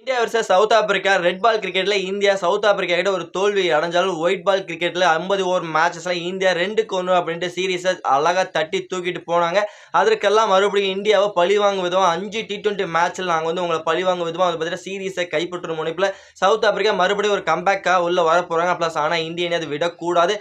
India versus South Africa red ball கிரிக்கெட்ல India south Africa கிட்ட ஒரு தோல்வி அடைஞ்சாலும் ஒயிட் பால் கிரிக்கெட்ல 50 ஓவர் மேட்சஸ்ல இந்தியா 2-1 அப்படின்ட்டு சீரீஸை அழகா தட்டி தூக்கிட்டு போனாங்க. அதற்கெல்லாம் மறுபடியும் இந்தியாவை பழிவாங்கும் விதமா 5 T20 மேட்ச்ல நாங்க வந்து உங்களை பழிவாங்கும் விதமா வந்து பார்த்தீங்கன்னா சீரீஸை கைப்பற்றும் முனைப்புல சவுத் ஆப்பிரிக்கா மறுபடியும் ஒரு கம்பேக்கா உள்ள வர போறாங்க. பிளஸ் ஆனா இந்திய அது விடக்கூடாது.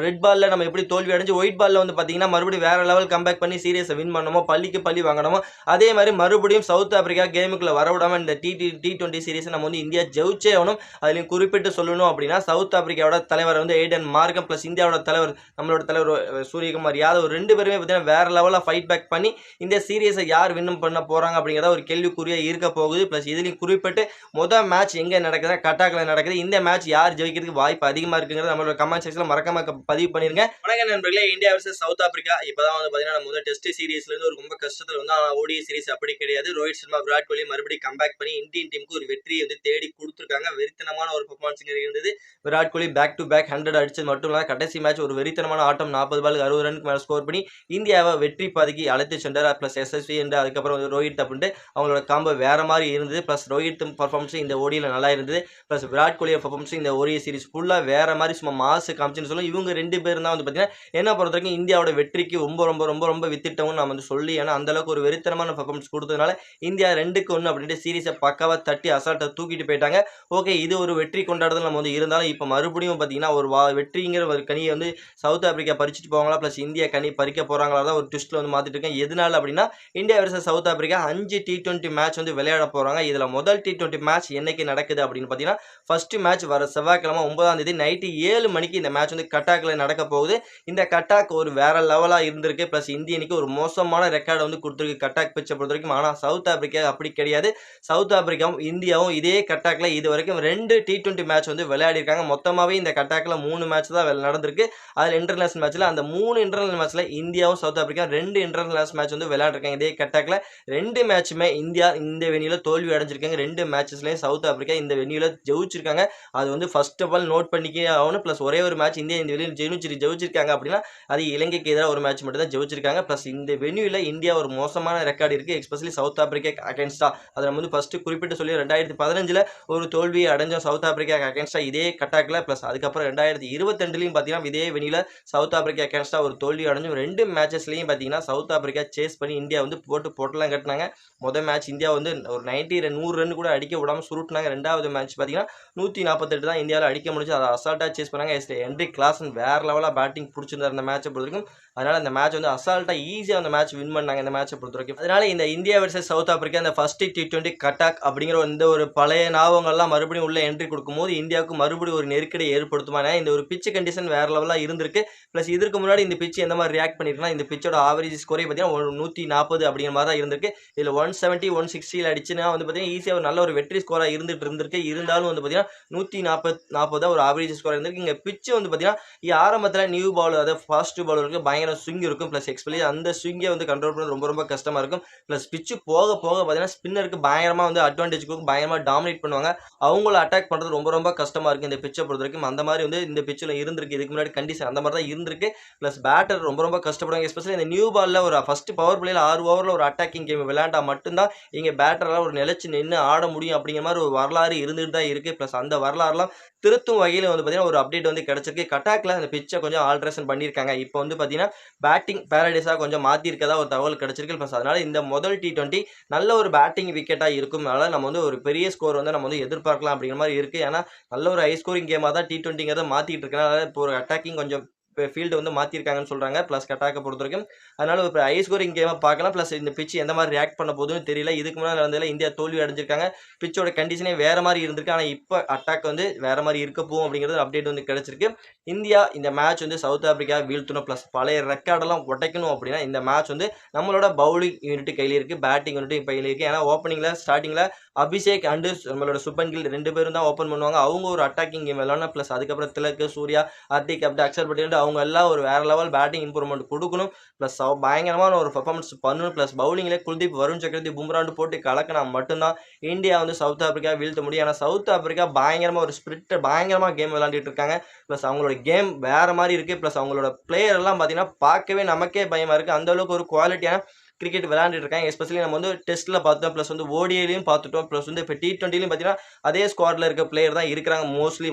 ரெட் பால்ல நம்ம எப்படி தோல்வி அடைஞ்சு ஒயிட் பால்ல வந்து பாத்தீங்கன்னா மறுபடியும் வேற லெவல் கம்பேக் பண்ணி சீரீஸை வின் பண்ணணுமோ பள்ளிக்கு பள்ளி வாங்கணுமோ அதே மாதிரி மறுபடியும் சவுத் ஆப்பிரிக்கா கேமுக்குள்ள வரவிடாம இந்த T20 சீரிஸ் நம்ம வந்து இந்தியா ஜெயிச்சே ஆகணும். அதுலயும் குறிப்பிட்டு சொல்லணும் அப்படின்னா சவுத் ஆப்பிரிக்காவோட தலைவர் வந்து ஏடன் மார்கம் பிளஸ் இந்தியாவோட தலைவர் நம்மளோட தலைவர் சூரியகுமார் யாதவ் ரெண்டு பேருமே பார்த்தீங்கன்னா வேற லெவலில் ஃபைட் பேக் பண்ணி இந்த சீரியஸை யார் வின்னும் பண்ண போறாங்க அப்படிங்கிறத ஒரு கேள்விக்குறியா இருக்க போகுது. பிளஸ் இதுலையும் குறிப்பிட்டு முதல் மேட்ச் எங்க நடக்குது கட்டாக்ல நடக்குது. இந்த மேட்ச் யார் ஜெயிக்கிறதுக்கு வாய்ப்பு அதிகமா இருக்குங்கிறது நம்மளோட கமெண்ட் செக்ஷன்ல மறக்காம பதிவு பண்ணிருங்க. வணக்கம் நண்பர்களே, இந்தியா வர்சஸ் சவுத் ஆப்பிரிக்கா இப்பதான் வந்து பாத்தீங்கன்னா முதல் டெஸ்ட் சீரிஸ்ல இருந்து ஒரு ரொம்ப கஷ்டத்துல வந்து ஓடிஐ சீரிஸ் அப்படி கிடையாது. ரோஹித் சர்மா விராட் கோலி மறுபடியும் கம்பேக் பண்ணி இந்தியன் டீமுக்கு ஒரு வெற்றியை வந்து தேடி கொடுத்துருக்காங்க. வெறித்தனமான ஒரு பெர்ஃபார்மன்ஸ் இருந்தது. Virat Kohli back to back 100 அடிச்சது மட்டும் இல்லாம கடைசி மேட்ச் ஒரு வெறித்தனமான ஆட்டம் 40 பாலுக்கு 60 ரனுக்கு மேல ஸ்கோர் பண்ணி இந்தியாவை வெற்றி பாதைக்கு அழைத்து சென்றார். பிளஸ் எஸ்எஸ்வி என்று அதுக்கப்புறம் ரோஹித் அப்படின்ட்டு அவங்களோட காம்போ வேற மாதிரி இருந்தது. பிளஸ் ரோஹித் பர்ஃபார்மன்ஸ் இந்த ஓடியில் நல்லா இருந்தது. பிளஸ் விராட் கோலி பர்ஃபார்மன்ஸ் இந்த ஓடிஐ சீரிஸ் ஃபுல்லா வேற மாதிரி சும்மா மாசு காமிச்சுன்னு சொல்லும். இவங்க ரெண்டு பேரும் தான் வந்து பாத்தீங்கன்னா என்ன பொறுத்த வரைக்கும் இந்தியாவோட வெற்றிக்கு ரொம்ப ரொம்ப ரொம்ப ரொம்ப வித்திட்டவும் நம்ம வந்து சொல்லி ஏன்னா அந்த அளவுக்கு ஒரு வெறித்தனமான பர்ஃபார்மன்ஸ் கொடுத்ததுனால இந்தியா 2-1 அப்படின்ட்டு சீரிஸை பக்காவா தட்டி அசால்ட்டை தூக்கிட்டு போயிட்டாங்க. ஓகே, இது ஒரு வெற்றி கொண்டாடுதல் நம்ம வந்து இருந்தாலும் இப்போ மறுபடியும் பார்த்தீங்கன்னா ஒரு வெற்றிங்கிற ஒரு கனியை வந்து சவுத் ஆப்பிரிக்கா பறிச்சுட்டு போவாங்களா பிளஸ் இந்தியா கனி பறிக்க போறாங்களா தான் ஒரு ட்விஸ்ட்ல வந்து மாத்திட்டு இருக்கேன். எதனால அப்படின்னா India versus south Africa 5 T20 match வந்து விளையாட போறாங்க. இதுல முதல் T20 மேட்ச் என்னைக்கு நடக்குது அப்படின்னு பார்த்தீங்கன்னா ஃபர்ஸ்ட் மேட்ச் வர செவ்வாய்க்கிழமை 9ஆம் தேதி நைட்டு 7 மணிக்கு இந்த மேட்ச் வந்து கட்டாக்ல நடக்க போகுது. இந்த கட்டாக் ஒரு வேற லெவலா இருந்திருக்கு. பிளஸ் இந்தியனுக்கு ஒரு மோசமான ரெக்கார்டு வந்து கொடுத்துருக்கு கட்டாக் பிச்சை பொறுத்த வரைக்கும். ஆனா சவுத் ஆப்பிரிக்கா அப்படி கிடையாது. சவுத் ஆப்பிரிக்காவும் இந்தியாவும் இதே கட்டாக்ல இது வரைக்கும் 2 T20 மேட்ச் வந்து விளையாடி இருக்காங்க. மொத்தமாவே இந்த கட்டாக்ல 3 மேட்ச் தான் நடந்திருக்கு. அதுல இன்டர்நேஷனல் மேட்ச்ல அந்த 3 இன்டர்நேஷனல் மேட்ச்ல இந்தியாவும் சவுத் ஆப்பிரிக்கா 2 இன்டர்நேஷனல் மேட்ச் வந்து விளையாடிருக்காங்க. இதே கட்டாக்ல 2 மேட்சுமே இந்தியா இந்த வெனியில தோல்வி அடைஞ்சிருக்காங்க. 2 மேட்சஸ்லயும் சவுத் ஆப்பிரிக்கா இந்த வெனியில ஜெயிச்சிருக்காங்க. அது வந்து ஃபர்ஸ்ட் ஆஃப் ஆல் நோட் பண்ணிக்கே ஆகணும். பிளஸ் ஒரே ஒரு மேட்ச் இந்தியா இந்த வெளியில் ஜெயிச்சிருக்காங்க அப்படின்னா அது இலங்கைக்கு எதிராக ஒரு மேட்ச் மட்டும் தான் ஜெயிச்சிருக்காங்க. பிளஸ் இந்த வெனியூல இந்தியா ஒரு மோசமான ரெக்கார்டு இருக்கு. எஸ்பெஷலி சவுத் ஆப்பிரிக்கா அகைன்ஸ்டா அதை நம்ம வந்து ஃபர்ஸ்ட் குறிப்பிட்டு சொல்லி 2015 ஒரு தோல்வியை அடைஞ்ச சவுத் ஆப்பிரிக்கா அகைன்ஸ்டா இதே கட்டாக்ல பிளஸ் அதுக்கப்புறம் 2022லயும் பார்த்தீங்கன்னா இதே வெனியில சவுத் ஆப்பிரிக்கா அகைன்ஸ்டா ஒரு தோல்வி அடைஞ்சும் 2 மேட்சஸ்லயும் பார்த்தீங்கன்னா சவுத் ஆப்பிரிக்கா சேஸ் பண்ணி இந்தியா வந்து போட்டுலாம் கட்டினாங்க. முதல் மேட்ச் இந்தியா வந்து ஒரு 100 ரன் கூட அடிக்க விடாம சுருட்டினாங்க. ரெண்டாவது மேட்ச் பார்த்தீங்கன்னா 148 தான் இந்தியாவில் அடிக்க முடிஞ்சு அதை அசால்ட்டா சேஸ் பண்ணாங்க. ஹென்ரிக் கிளாசன் வேற லெவலா பேட்டிங் பிடிச்சிருந்தார் அந்த மேட்சை பொறுத்த வரைக்கும். அதனால அந்த மேட்ச் வந்து அசால்ட்டா ஈஸியா அந்த மேட்ச் வின் பண்ணாங்க இந்த மேட்சை பொறுத்த வரைக்கும். அதனால இந்த இந்தியா வர்சஸ் சவுத் ஆப்பிரிக்கா இந்த ஃபர்ஸ்ட் T20 கட்டாக் அப்படிங்கிற இந்த ஒரு பழைய ஞாபகங்கள்லாம் மறுபடியும் உள்ள என்ட்ரி கொடுக்கும்போது இந்தியாவுக்கு மறுபடியும் ஒரு நெருக்கடி ஏற்படுத்துமா. இந்த ஒரு பிச் கண்டிஷன் வேற லெவலா இருந்திருக்கு. பிளஸ் இதற்கு முன்னாடி இந்த பிச் எந்த மாதிரி ரியாக்ட் பண்ணிருக்குன்னா இந்த பிச்சோட ஆவரேஜ் ஸ்கோரே பார்த்தீங்கன்னா 140 அப்படிங்கிற மாதிரி தான் இருந்திருக்கு. இதுல 170 160 அடிச்சுன்னா வந்து பார்த்தீங்கன்னா ஈஸியா ஒரு நல்ல ஒரு வெற்றி ஸ்கோரா இருந்திருக்கு. இருந்தாலும் வந்து பார்த்தீங்கன்னா 140 ஒரு ஆவரேஜ் ஸ்கோரா இருந்திருக்கு. இங்க பிச் வந்து பார்த்தீங்கன்னா ஆரம்பத்தில் நியூ பால் அதாவது ஃபாஸ்ட் பாலருக்கு பயங்கர ஸ்விங் இருக்கும். பிளஸ் எக்ஸ்பெஷலி அந்த ஸ்விங்கை வந்து கண்ட்ரோல் பண்ண ரொம்ப ரொம்ப கஷ்டமா இருக்கும். பிளஸ் பிச்சு போக போக பார்த்தீங்கன்னா ஸ்பின்னருக்கு பயங்கரமா வந்து அட்வான்டேஜ் கொடுக்கும். பயங்கரமா டாமினேட் பண்ணுவாங்க. அவங்கள அட்டாக் பண்றது ரொம்ப ரொம்ப கஷ்டமா இருக்கு இந்த பிச்சை பொறுத்த வரைக்கும். அந்த மாதிரி வந்து இந்த பிச்சில் இருந்திருக்கு. இதுக்கு முன்னாடி கண்டிஷன் அந்த மாதிரி தான் இருந்திருக்கு. பிளஸ் பேட்டர் ரொம்ப ரொம்ப கஷ்டப்படுவாங்க. எஸ்பெஷலி இந்த நியூ பால்ல ஒரு ஃபர்ஸ்ட் பவர் பிளேல 6 ஓவரில் ஒரு அட்டாக்கிங் கேம் விளையாண்டா மட்டும்தான் இங்கே பேட்டரெல்லாம் ஒரு நிலைச்சு நின்று ஆட முடியும் அப்படிங்கிற மாதிரி ஒரு வரலாறு இருந்துட்டு தான் இருக்கு. பிளஸ் அந்த வரலாறுலாம் திருத்தும் வகையில் வந்து பார்த்தீங்கன்னா ஒரு அப்டேட் வந்து கிடைச்சிருக்கு. கட்டாக்ல அந்த பிச்சை கொஞ்சம் ஆல்ட்ரேஷன் பண்ணியிருக்காங்க. இப்போ வந்து பார்த்தீங்கன்னா பேட்டிங் பேரடைஸாக கொஞ்சம் மாற்றிருக்கதா ஒரு தகவல் கிடைச்சிருக்கு. ப்ளஸ் அதனால இந்த முதல் T20 நல்ல ஒரு பேட்டிங் விக்கெட்டாக இருக்கும். அதனால நம்ம வந்து ஒரு பெரிய ஸ்கோர் வந்து நம்ம வந்து எதிர்பார்க்கலாம் அப்படிங்கிற மாதிரி இருக்குது. ஏன்னா நல்ல ஒரு ஹை ஸ்கோரிங் கேமாக தான் T20ங்கிறத மாற்றிட்டு இருக்கேன். அதனால இப்போ ஒரு அட்டாக்கிங் கொஞ்சம் ஃபீல்டு வந்து மாற்றிருக்காங்கன்னு சொல்கிறாங்க. ப்ளஸ் கட்டாக்கை பொறுத்த வரைக்கும் அதனால ஒரு ஹை ஸ்கோரிங் கேமாக பார்க்கலாம். ப்ளஸ் இந்த பிச் எந்த மாதிரி ரியாக்ட் பண்ண போதுன்னு தெரியல. இதுக்கு முன்னாடி நடந்ததில் இந்தியா தோல்வி அடைஞ்சிருக்காங்க. பிச்சோட கண்டிஷனே வேற மாதிரி இருந்திருக்கு. ஆனால் இப்போ அட்டாக் வந்து வேற மாதிரி இருக்க போகும் அப்படிங்கிறது அப்டேட் வந்து கிடைச்சிருக்கு. இந்தியா இந்த மேட்ச் வந்து சவுத் ஆப்பிரிக்கா வீழ்த்தணும் பிளஸ் பழைய ரெக்கார்டெல்லாம் உடைக்கணும் அப்படின்னா இந்த மேட்ச் வந்து நம்மளோட பவுலிங் யூனிட் கையில் இருக்கு, பேட்டிங் யூனிட் கையில் இருக்கு. ஏன்னா ஓப்பனிங்ல ஸ்டார்டிங்ல அபிஷேக் அண்டு நம்மளோட சுப்பன் கில் 2 பேரும் தான் ஓப்பன் பண்ணுவாங்க. அவங்க ஒரு அட்டாக்கிங் கேம் விளையாடணும். பிளஸ் அதுக்கப்புறம் திலக், சூர்யா, ஹர்திக் அப்படி அக்ஷர் பட்டேல் அவங்க எல்லாம் ஒரு வேற லெவல் பேட்டிங் இம்ப்ரூவ்மெண்ட் கொடுக்கணும். பிளஸ் பயங்கரமான ஒரு பெர்ஃபார்மன்ஸ் பண்ணணும். பிளஸ் பவுலிங்ல குல்தீப், வருண் சக்கரவர்த்தி, பும்ராண்டு போட்டு கலக்கினா மட்டும்தான் இந்தியா வந்து சவுத் ஆப்பிரிக்கா வீழ்த்த முடியும். ஏன்னா சவுத் ஆப்பிரிக்கா பயங்கரமா ஒரு ஸ்பிரிட் பயங்கரமா கேம் விளையாண்டுட்டு இருக்காங்க. பிளஸ் அவங்களோட கேம் வேற மாதிரி இருக்கு. பிளஸ் அவங்களோட பிளேயர் எல்லாம் பார்த்தீங்கன்னா பார்க்கவே நமக்கே பயமா இருக்கு. அந்த அளவுக்கு ஒரு குவாலிட்டியான கிரிக்கெட் விளையாண்டுட்டு இருக்காங்க. எஸ்பெஷலி நம்ம வந்து டெஸ்ட்ல பார்த்தோம். ப்ளஸ் வந்து ஓடிஐலயும் பார்த்துட்டோம். ப்ளஸ் வந்து இப்போ T20லயும் பார்த்தீங்கன்னா, அதே ஸ்குவாட்ல இருக்க பிளேயர் தான் இருக்கிறாங்க.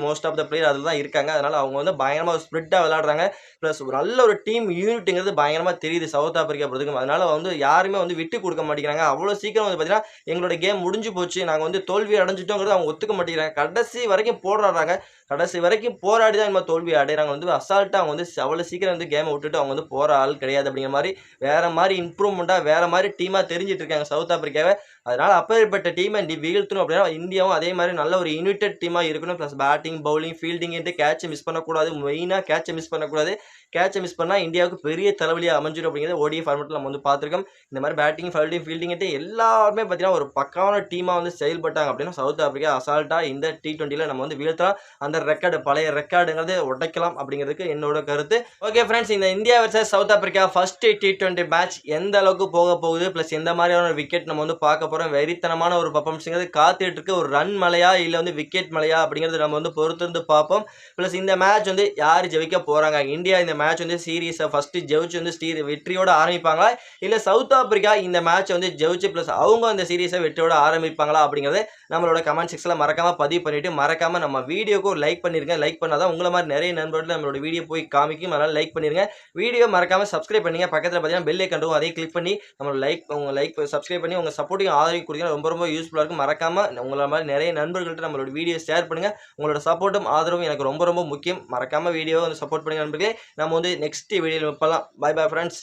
மோஸ்ட் ஆஃப் த பிளேயர் அதுல தான் இருக்காங்க. அதனால அவங்க வந்து பயங்கரமா ஸ்பிரிட்டா விளையாடுறாங்க. ப்ளஸ் ஒரு நல்ல ஒரு டீம் யூனிட்ங்கிறது பயங்கரமா தெரியுது சவுத் ஆப்பிரிக்கா பொறுத்தவரைக்கும். அதனால வந்து யாருமே வந்து விட்டு குடுக்க மாட்டேங்கிறாங்க. அவ்வளோ சீக்கிரம் வந்து பார்த்தீங்கன்னா, எங்களோட கேம் முடிஞ்சு போச்சு. நாங்க வந்து தோல்வி அடைஞ்சுட்டோங்கிறத அவங்க ஒத்துக்க மாட்டேங்கிறாங்க. கடைசி வரைக்கும் போராடுறாங்க. கடைசி வரைக்கும் போராடி தான் இந்த தோல்வி அடையறாங்க. வந்து அசால்ட்டா அவங்க வந்து அவ்வளோ சீக்கிரம் வந்து கேம விட்டுட்டு அவங்க வந்து போற ஆள் கிடையாது அப்படிங்கிற மாரி, வேற மாரி இம்ப்ரூவ்மென்ட்டா வேற மாரி டீமா தெரிஞ்சுட்டு இருக்காங்க சவுத் ஆப்பிரிக்காவ. அதனால அப்பேற்பட்ட டீம வீழ்த்தணும் அப்படின்னா, இந்தியாவும் அதே மாரி நல்ல ஒரு யுனைட்டட் டீமா இருக்கணும். பிளஸ் பேட்டிங், பவுலிங், ஃபீல்டிங்ன்ட்டு கேட்ச மிஸ் பண்ணக்கூடாது. மெயினா கேட்ச மிஸ் பண்ணக்கூடாது. கேட்ச மிஸ் பண்ணா இந்தியாவுக்கு பெரிய தலைவலியா அமைஞ்சிரும் அப்படிங்கிறத ஓடிஐ ஃபார்மட்ல நம்ம வந்து பார்த்திருக்கோம். இந்த மாரி பேட்டிங், ஃபீல்டிங்ன்ட்டு எல்லாருமே பார்த்தீங்கன்னா, ஒரு பக்காவான டீமா வந்து செயல்பட்டாங்க அப்படின்னா, சவுத் ஆப்பிரிக்கா அசால்ட்டா இந்த T20ல நம்ம வந்து வீழ்த்தலாம். அந்த ரெக்கார்டு பழைய ரெக்கார்டுங்கிறத உடைக்கலாம் அப்படிங்கிறதுக்கு என்னோட கருத்து. ஓகே ஃபிரெண்ட்ஸ், இந்த India versus South Africa first T20 match எந்த அளவுக்கு போக போகுது, பிளஸ் எந்த மாதிரியான விக்கெட் நம்ம வந்து பார்க்க போறோம். வெறித்தனமான ஒரு பெர்ஃபார்மன்ஸ்ங்கிறது காத்துட்டு இருக்கு. ஒரு ரன் மழையா இல்ல வந்து விக்கெட் மழையா அப்படிங்கிறது நம்ம வந்து பொறுத்திருந்து பார்ப்போம். பிளஸ் இந்த மேட்ச் வந்து யார் ஜெயிக்க போறாங்க? இந்தியா இந்த மேட்ச் வந்து சீரிஸை ஃபர்ஸ்ட் ஜெயிச்சு வந்து வெற்றியோட ஆரம்பிப்பாங்களா, இல்ல சவுத் ஆப்பிரிக்கா இந்த மேட்ச் வந்து ஜெயிச்சு பிளஸ் அவங்க அந்த சீரிஸை வெற்றியோட ஆரம்பிப்பாங்களா அப்படிங்கறது நம்மளோட கமெண்ட் செக்ஷன்ல மறக்காம பதிவு பண்ணிட்டு, மறக்காம நம்ம வீடியோக்கு ஒரு லைக் பண்ணிருங்க. லைக் பண்ணாதான் உங்கள மாதிரி நிறைய நண்பர்கள் நம்மளோட வீடியோ போய் காமிக்கும். அதனால லைக் பண்ணிருங்க. வீடியோ மறக்காம சப்ஸ்கிரைப் பண்ணுங்க. பக்கத்துல பார்த்தீங்கன்னா பெல் ஐகான் இருக்கும். அதையும் கிளிக் பண்ணி நம்மளோட உங்க சப்ஸ்கிரைப் பண்ணி உங்க சப்போர்ட்டிங் ஆதரவு கொடுத்தீங்கன்னா ரொம்ப ரொம்ப யூஸ்ஃபுல்லா இருக்கும். மறக்காம உங்கள மாதிரி நிறைய நண்பர்கள்ட்ட நம்மளோட வீடியோ ஷேர் பண்ணுங்க. உங்களோட சப்போர்ட்டும் ஆதரவும் எனக்கு ரொம்ப ரொம்ப முக்கியம். மறக்காம வீடியோவை வந்து சப்போர்ட் பண்ணுங்க நண்பர்களே. நம்ம வந்து நெக்ஸ்ட் வீடியோல பார்க்கலாம். Bye bye friends.